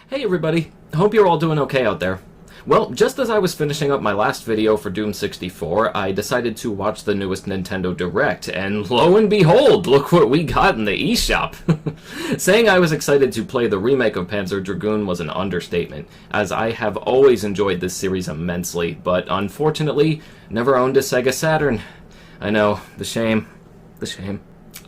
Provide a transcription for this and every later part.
Hey everybody, hope you're all doing okay out there. Well, just as I was finishing up my last video for Doom 64, I decided to watch the newest Nintendo Direct, and lo and behold, look what we got in the eShop! Saying I was excited to play the remake of Panzer Dragoon was an understatement, as I have always enjoyed this series immensely, but unfortunately, never owned a Sega Saturn. I know, the shame. The shame.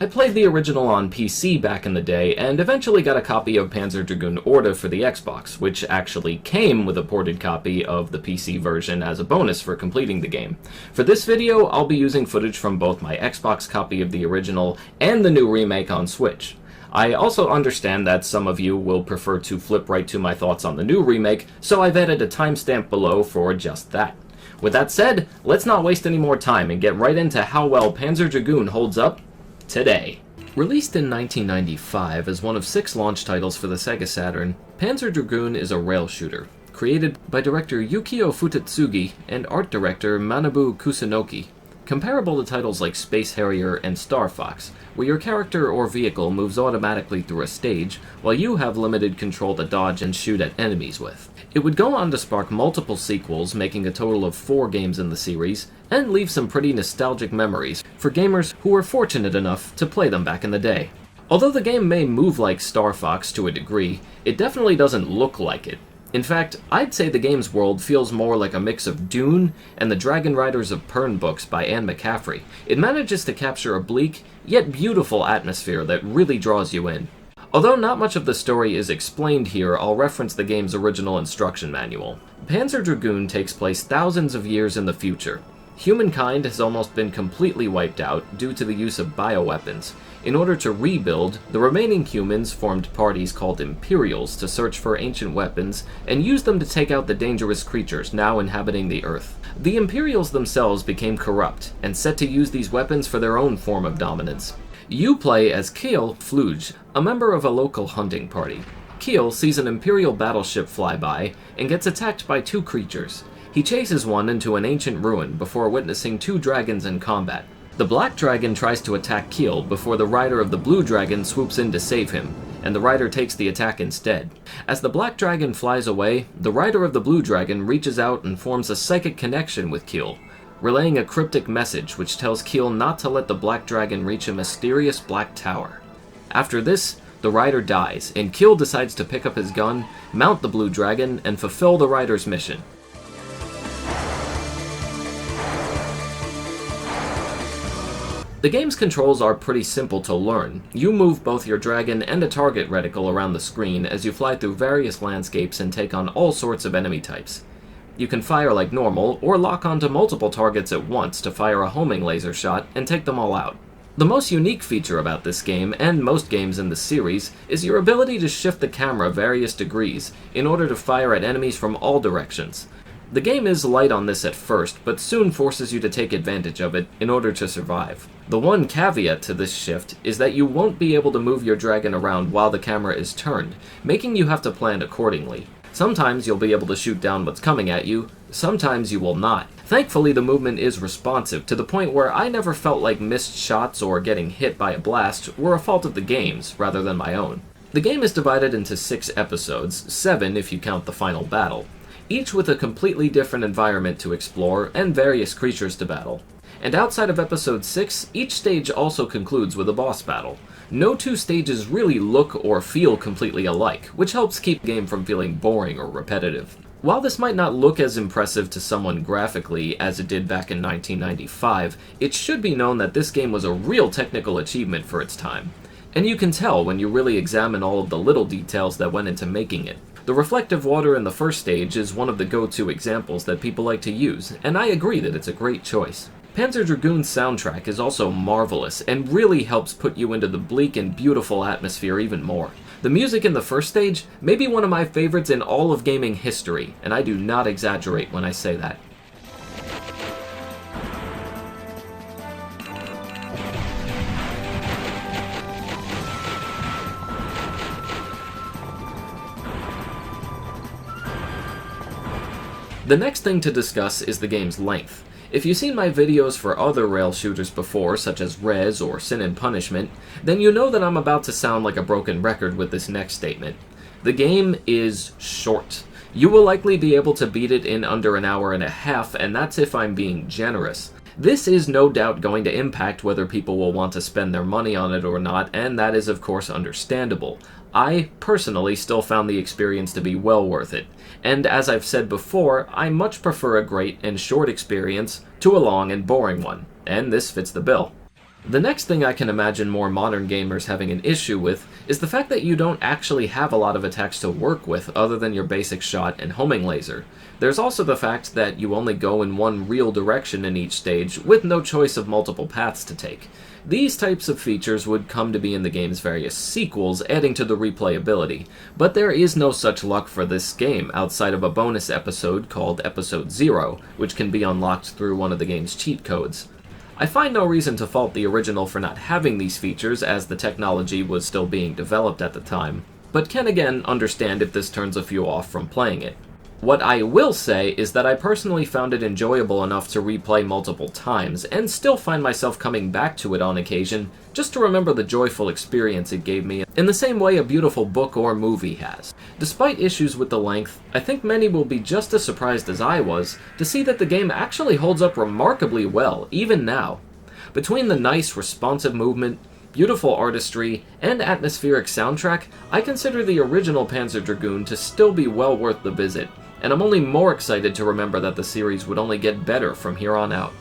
I played the original on PC back in the day, and eventually got a copy of Panzer Dragoon Orta for the Xbox, which actually came with a ported copy of the PC version as a bonus for completing the game. For this video, I'll be using footage from both my Xbox copy of the original and the new remake on Switch. I also understand that some of you will prefer to flip right to my thoughts on the new remake, so I've added a timestamp below for just that. With that said, let's not waste any more time and get right into how well Panzer Dragoon holds up today. Released in 1995 as one of 6 launch titles for the Sega Saturn, Panzer Dragoon is a rail shooter, created by director Yukio Futatsugi and art director Manabu Kusunoki. Comparable to titles like Space Harrier and Star Fox, where your character or vehicle moves automatically through a stage, while you have limited control to dodge and shoot at enemies with. It would go on to spark multiple sequels, making a total of 4 games in the series, and leave some pretty nostalgic memories for gamers who were fortunate enough to play them back in the day. Although the game may move like Star Fox to a degree, it definitely doesn't look like it. In fact, I'd say the game's world feels more like a mix of Dune and the Dragon Riders of Pern books by Anne McCaffrey. It manages to capture a bleak, yet beautiful atmosphere that really draws you in. Although not much of the story is explained here, I'll reference the game's original instruction manual. Panzer Dragoon takes place thousands of years in the future. Humankind has almost been completely wiped out due to the use of bioweapons. In order to rebuild, the remaining humans formed parties called Imperials to search for ancient weapons and use them to take out the dangerous creatures now inhabiting the Earth. The Imperials themselves became corrupt and set to use these weapons for their own form of dominance. You play as Kiel Fluge, a member of a local hunting party. Kiel sees an Imperial battleship fly by and gets attacked by 2 creatures. He chases one into an ancient ruin before witnessing 2 dragons in combat. The Black Dragon tries to attack Kiel before the rider of the Blue Dragon swoops in to save him, and the rider takes the attack instead. As the Black Dragon flies away, the rider of the Blue Dragon reaches out and forms a psychic connection with Kiel, relaying a cryptic message which tells Kiel not to let the Black Dragon reach a mysterious black tower. After this, the rider dies, and Kiel decides to pick up his gun, mount the Blue Dragon, and fulfill the rider's mission. The game's controls are pretty simple to learn. You move both your dragon and a target reticle around the screen as you fly through various landscapes and take on all sorts of enemy types. You can fire like normal, or lock onto multiple targets at once to fire a homing laser shot and take them all out. The most unique feature about this game, and most games in the series, is your ability to shift the camera various degrees in order to fire at enemies from all directions. The game is light on this at first, but soon forces you to take advantage of it in order to survive. The one caveat to this shift is that you won't be able to move your dragon around while the camera is turned, making you have to plan accordingly. Sometimes you'll be able to shoot down what's coming at you, sometimes you will not. Thankfully, the movement is responsive, to the point where I never felt like missed shots or getting hit by a blast were a fault of the game's rather than my own. The game is divided into 6 episodes, 7 if you count the final battle, each with a completely different environment to explore and various creatures to battle. And outside of episode 6, each stage also concludes with a boss battle. No 2 stages really look or feel completely alike, which helps keep the game from feeling boring or repetitive. While this might not look as impressive to someone graphically as it did back in 1995, it should be known that this game was a real technical achievement for its time. And you can tell when you really examine all of the little details that went into making it. The reflective water in the first stage is one of the go-to examples that people like to use, and I agree that it's a great choice. Panzer Dragoon's soundtrack is also marvelous, and really helps put you into the bleak and beautiful atmosphere even more. The music in the first stage may be one of my favorites in all of gaming history, and I do not exaggerate when I say that. The next thing to discuss is the game's length. If you've seen my videos for other rail shooters before, such as Rez or Sin and Punishment, then you know that I'm about to sound like a broken record with this next statement. The game is short. You will likely be able to beat it in under an hour and a half, and that's if I'm being generous. This is no doubt going to impact whether people will want to spend their money on it or not, and that is of course understandable. I, personally, still found the experience to be well worth it, and as I've said before, I much prefer a great and short experience to a long and boring one, and this fits the bill. The next thing I can imagine more modern gamers having an issue with is the fact that you don't actually have a lot of attacks to work with other than your basic shot and homing laser. There's also the fact that you only go in one real direction in each stage, with no choice of multiple paths to take. These types of features would come to be in the game's various sequels, adding to the replayability, but there is no such luck for this game outside of a bonus episode called Episode 0, which can be unlocked through one of the game's cheat codes. I find no reason to fault the original for not having these features, as the technology was still being developed at the time, but can again understand if this turns a few off from playing it. What I will say is that I personally found it enjoyable enough to replay multiple times, and still find myself coming back to it on occasion, just to remember the joyful experience it gave me, in the same way a beautiful book or movie has. Despite issues with the length, I think many will be just as surprised as I was to see that the game actually holds up remarkably well, even now. Between the nice, responsive movement, beautiful artistry, and atmospheric soundtrack, I consider the original Panzer Dragoon to still be well worth the visit, and I'm only more excited to remember that the series would only get better from here on out.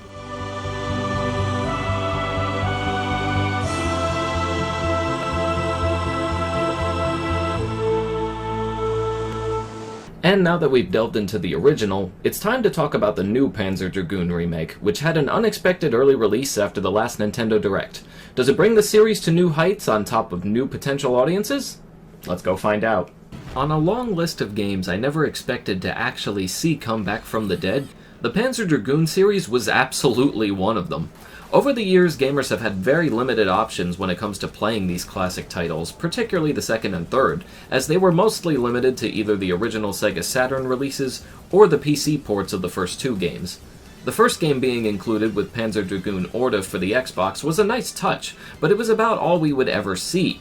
And now that we've delved into the original, it's time to talk about the new Panzer Dragoon remake, which had an unexpected early release after the last Nintendo Direct. Does it bring the series to new heights on top of new potential audiences? Let's go find out. On a long list of games I never expected to actually see come back from the dead, the Panzer Dragoon series was absolutely one of them. Over the years, gamers have had very limited options when it comes to playing these classic titles, particularly the second and third, as they were mostly limited to either the original Sega Saturn releases or the PC ports of the first two games. The first game being included with Panzer Dragoon Orta for the Xbox was a nice touch, but it was about all we would ever see.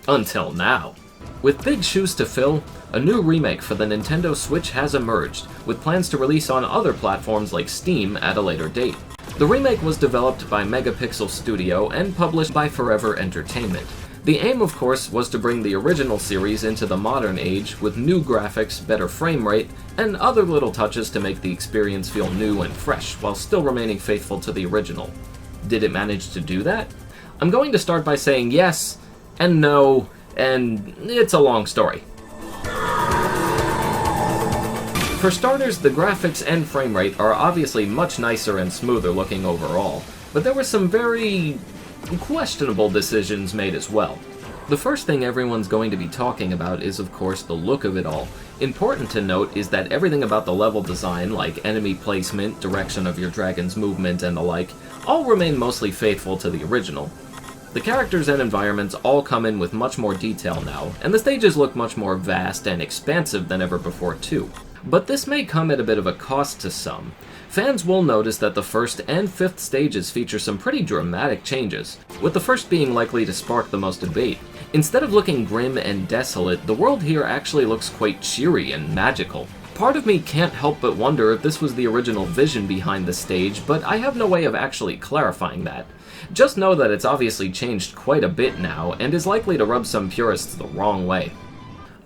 Until now. With big shoes to fill, a new remake for the Nintendo Switch has emerged, with plans to release on other platforms like Steam at a later date. The remake was developed by Megapixel Studio and published by Forever Entertainment. The aim, of course, was to bring the original series into the modern age with new graphics, better frame rate, and other little touches to make the experience feel new and fresh, while still remaining faithful to the original. Did it manage to do that? I'm going to start by saying yes, and no, and it's a long story. For starters, the graphics and frame rate are obviously much nicer and smoother looking overall, but there were some very questionable decisions made as well. The first thing everyone's going to be talking about is, of course, the look of it all. Important to note is that everything about the level design, like enemy placement, direction of your dragon's movement, and the like, all remain mostly faithful to the original. The characters and environments all come in with much more detail now, and the stages look much more vast and expansive than ever before too. But this may come at a bit of a cost to some. Fans will notice that the first and fifth stages feature some pretty dramatic changes, with the first being likely to spark the most debate. Instead of looking grim and desolate, the world here actually looks quite cheery and magical. Part of me can't help but wonder if this was the original vision behind the stage, but I have no way of actually clarifying that. Just know that it's obviously changed quite a bit now, and is likely to rub some purists the wrong way.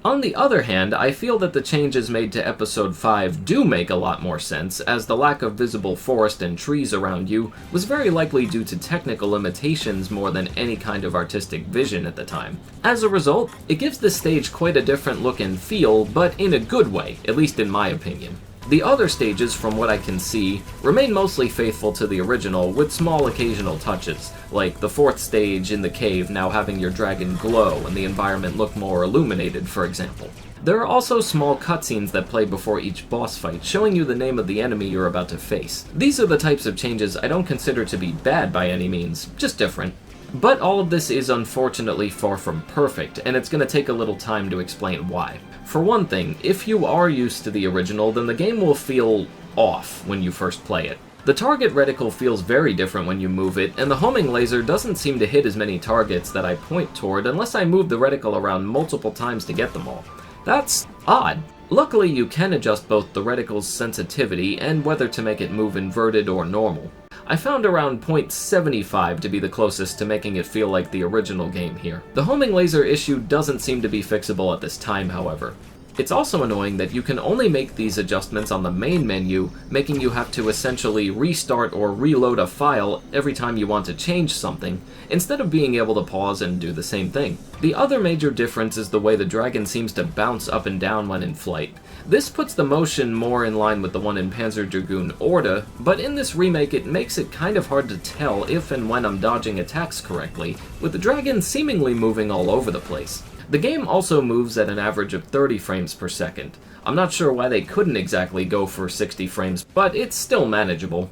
On the other hand, I feel that the changes made to Episode 5 do make a lot more sense, as the lack of visible forest and trees around you was very likely due to technical limitations more than any kind of artistic vision at the time. As a result, it gives the stage quite a different look and feel, but in a good way, at least in my opinion. The other stages, from what I can see, remain mostly faithful to the original, with small occasional touches, like the fourth stage in the cave now having your dragon glow and the environment look more illuminated, for example. There are also small cutscenes that play before each boss fight, showing you the name of the enemy you're about to face. These are the types of changes I don't consider to be bad by any means, just different. But all of this is unfortunately far from perfect, and it's going to take a little time to explain why. For one thing, if you are used to the original, then the game will feel off when you first play it. The target reticle feels very different when you move it, and the homing laser doesn't seem to hit as many targets that I point toward unless I move the reticle around multiple times to get them all. That's odd. Luckily, you can adjust both the reticle's sensitivity and whether to make it move inverted or normal. I found around 0.75 to be the closest to making it feel like the original game here. The homing laser issue doesn't seem to be fixable at this time, however. It's also annoying that you can only make these adjustments on the main menu, making you have to essentially restart or reload a file every time you want to change something, instead of being able to pause and do the same thing. The other major difference is the way the dragon seems to bounce up and down when in flight. This puts the motion more in line with the one in Panzer Dragoon Orta, but in this remake it makes it kind of hard to tell if and when I'm dodging attacks correctly, with the dragon seemingly moving all over the place. The game also moves at an average of 30 frames per second. I'm not sure why they couldn't exactly go for 60 frames, but it's still manageable.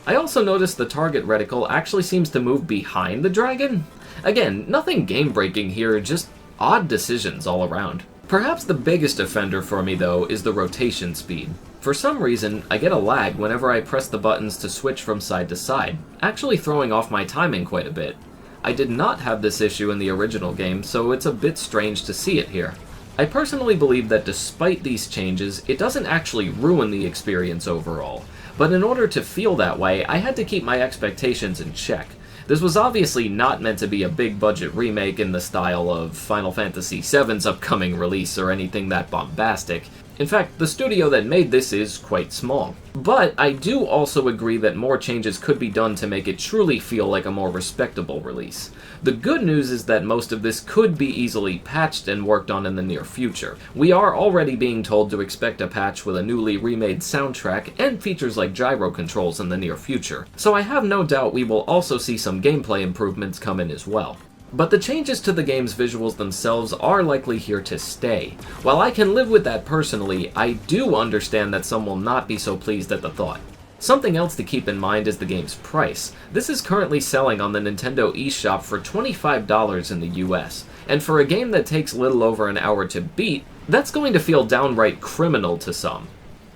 I also noticed the target reticle actually seems to move behind the dragon. Again, nothing game-breaking here, just odd decisions all around. Perhaps the biggest offender for me, though, is the rotation speed. For some reason, I get a lag whenever I press the buttons to switch from side to side, actually throwing off my timing quite a bit. I did not have this issue in the original game, so it's a bit strange to see it here. I personally believe that despite these changes, it doesn't actually ruin the experience overall, but in order to feel that way, I had to keep my expectations in check. This was obviously not meant to be a big-budget remake in the style of Final Fantasy VII's upcoming release or anything that bombastic. In fact, the studio that made this is quite small. But I do also agree that more changes could be done to make it truly feel like a more respectable release. The good news is that most of this could be easily patched and worked on in the near future. We are already being told to expect a patch with a newly remade soundtrack and features like gyro controls in the near future, so I have no doubt we will also see some gameplay improvements come in as well. But the changes to the game's visuals themselves are likely here to stay. While I can live with that personally, I do understand that some will not be so pleased at the thought. Something else to keep in mind is the game's price. This is currently selling on the Nintendo eShop for $25 in the US, and for a game that takes little over an hour to beat, that's going to feel downright criminal to some.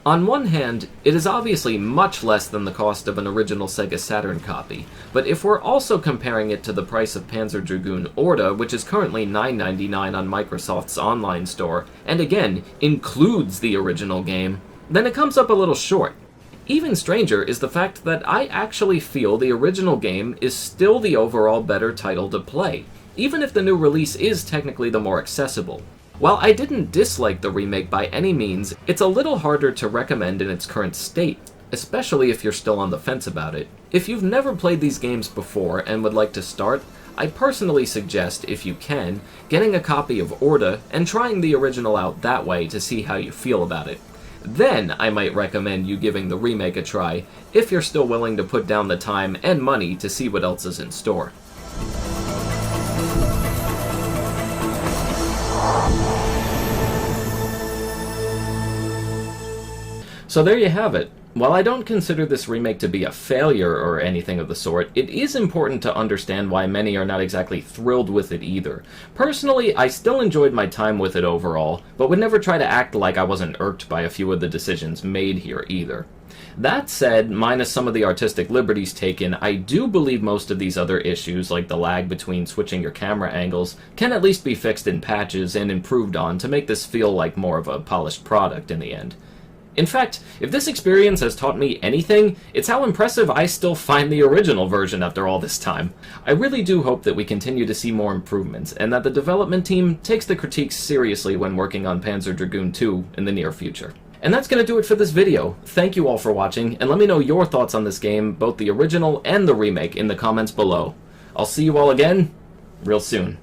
On one hand, it is obviously much less than the cost of an original Sega Saturn copy, but if we're also comparing it to the price of Panzer Dragoon Orta, which is currently $9.99 on Microsoft's online store, and again, includes the original game, then it comes up a little short. Even stranger is the fact that I actually feel the original game is still the overall better title to play, even if the new release is technically the more accessible. While I didn't dislike the remake by any means, it's a little harder to recommend in its current state, especially if you're still on the fence about it. If you've never played these games before and would like to start, I personally suggest, if you can, getting a copy of Orta and trying the original out that way to see how you feel about it. Then I might recommend you giving the remake a try, if you're still willing to put down the time and money to see what else is in store. So there you have it. While I don't consider this remake to be a failure or anything of the sort, it is important to understand why many are not exactly thrilled with it either. Personally, I still enjoyed my time with it overall, but would never try to act like I wasn't irked by a few of the decisions made here either. That said, minus some of the artistic liberties taken, I do believe most of these other issues, like the lag between switching your camera angles, can at least be fixed in patches and improved on to make this feel like more of a polished product in the end. In fact, if this experience has taught me anything, it's how impressive I still find the original version after all this time. I really do hope that we continue to see more improvements, and that the development team takes the critiques seriously when working on Panzer Dragoon 2 in the near future. And that's going to do it for this video. Thank you all for watching, and let me know your thoughts on this game, both the original and the remake, in the comments below. I'll see you all again, real soon.